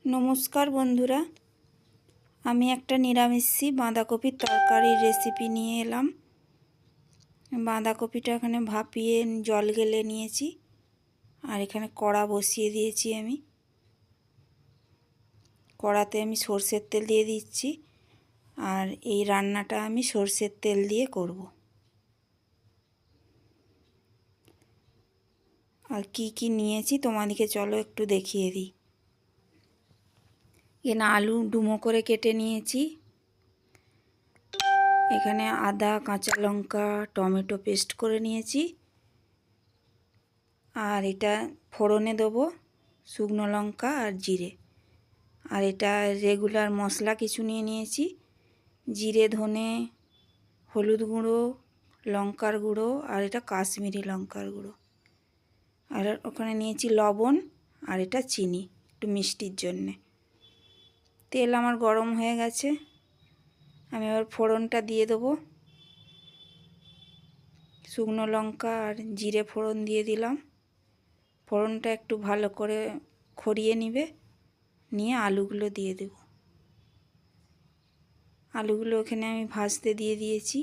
नमस्कार बंधुरा आमी एकटा निरामिषी बाँधाकपिर तरकारिर रेसिपि निये एलाम। बाँधाकपिटा एखाने भापिए जल गेले निয়েছি और एखाने कड़ा बसिए दिएছি। आमी कड़ाते आमी सर्षेर तेल दिए दिচ্ছি और এই রান্নাটা आमी सर्षेर तेल दिए करब। और की নিয়েছি তোমাদেরকে চলো একটু দেখিয়ে দিই। এখানে আলু ডুমো করে কেটে নিয়েছি। এখানে আদা কাঁচা লঙ্কা টমেটো পেস্ট করে নিয়েছি। আর এটা ফোড়নে দেবো শুকনো লঙ্কা আর জিরে। আর এটা রেগুলার মশলা কিছু নিয়ে নিয়েছি, জিরে ধনে হলুদ গুঁড়ো লঙ্কার গুঁড়ো আর এটা কাশ্মীরি লঙ্কার গুঁড়ো। আর ওখানে নিয়েছি লবণ আর এটা চিনি একটু মিষ্টির জন্যে। তেল আমার গরম হয়ে গেছে, আমি এবার ফোড়নটা দিয়ে দেবো। শুকনো লঙ্কা আর জিরে ফোড়ন দিয়ে দিলাম। ফোড়নটা একটু ভালো করে খড়িয়ে নিবে, নিয়ে আলুগুলো দিয়ে দেব। আলুগুলো এখানে আমি ভাজতে দিয়ে দিয়েছি।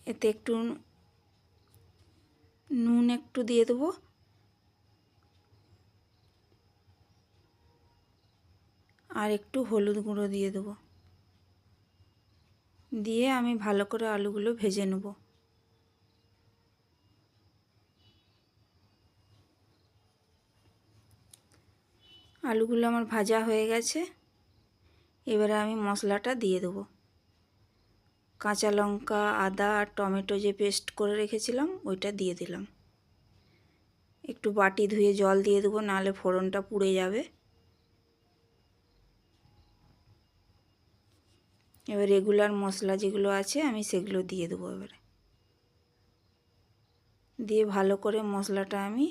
এতে একটু নুন একটু দিয়ে দেবো আর একটু হলুদ গুঁড়ো দিয়ে দেবো। দিয়ে আমি ভালো করে আলুগুলো ভেজে নেব। আলুগুলো আমার ভাজা হয়ে গেছে, এবারে আমি মশলাটা দিয়ে দেবো। কাঁচা লঙ্কা আদা আর টমেটো যে পেস্ট করে রেখেছিলাম ওইটা দিয়ে দিলাম। একটু বাটি ধুয়ে জল দিয়ে দেবো, নাহলে ফোড়নটা পুড়ে যাবে। এবার রেগুলার মশলা যেগুলো আছে আমি সেগুলো দিয়ে দেবো। এবারে দিয়ে ভালো করে মশলাটা আমি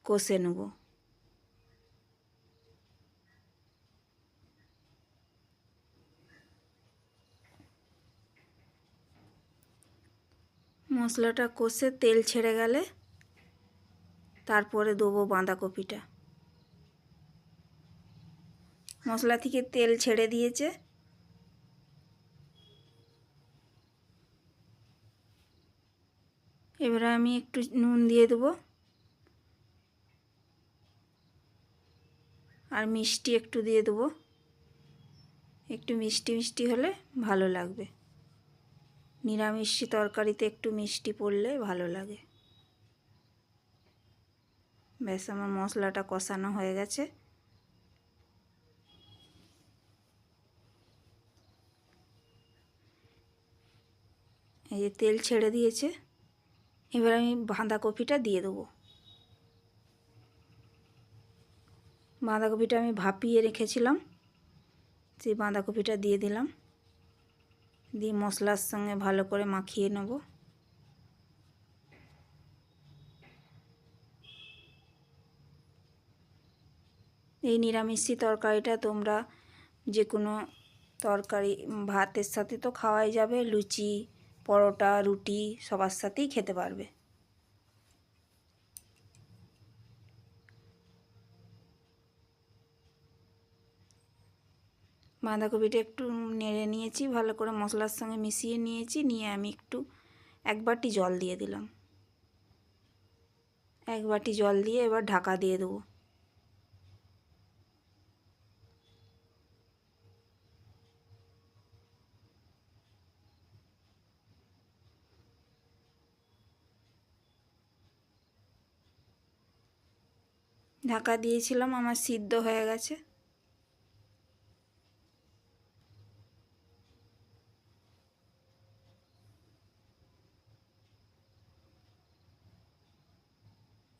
কষে নেব। মশলাটা কষে তেল ছেড়ে গেলে তারপরে দেবো বাঁধাকপিটা। মশলা থেকে তেল ছেড়ে দিয়েছে, এবারে আমি একটু নুন দিয়ে দেবো আর মিষ্টি একটু দিয়ে দেবো। একটু মিষ্টি মিষ্টি হলে ভালো লাগবে। নিরামিষ তরকারিতে একটু মিষ্টি পড়লে ভালো লাগে। ব্যাস আমার মশলাটা কষানো হয়ে গেছে। এই যে তেল ছেড়ে দিয়েছে, এবার আমি বাঁধাকপিটা দিয়ে দেবো। বাঁধাকপিটা আমি ভাপিয়ে রেখেছিলাম, সেই বাঁধাকপিটা দিয়ে দিলাম। দিয়ে মশলার সঙ্গে ভালো করে মাখিয়ে নেব। এই নিরামিষি তরকারিটা তোমরা যে কোনো তরকারি ভাতের সাথে তো খাওয়াই যাবে, লুচি পরোটা রুটি সবার সাথেই খেতে পারবে। বাঁধাকপিটা একটু নেড়ে নিয়েছি, ভালো করে মশলার সঙ্গে মিশিয়ে নিয়েছি। নিয়ে আমি একটু এক বাটি জল দিয়ে দিলাম। এক বাটি জল দিয়ে এবার ঢাকা দিয়ে দেবো। ঢাকা দিয়েছিলাম, আমার সিদ্ধ হয়ে গেছে।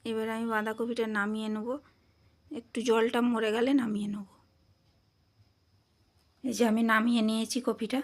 এবার আমি বাঁধাকপিটা নামিয়ে নেব, একটু জলটা মরে গেলে নামিয়ে নেব। এই যে আমি নামিয়ে নিয়েছি কপিটা।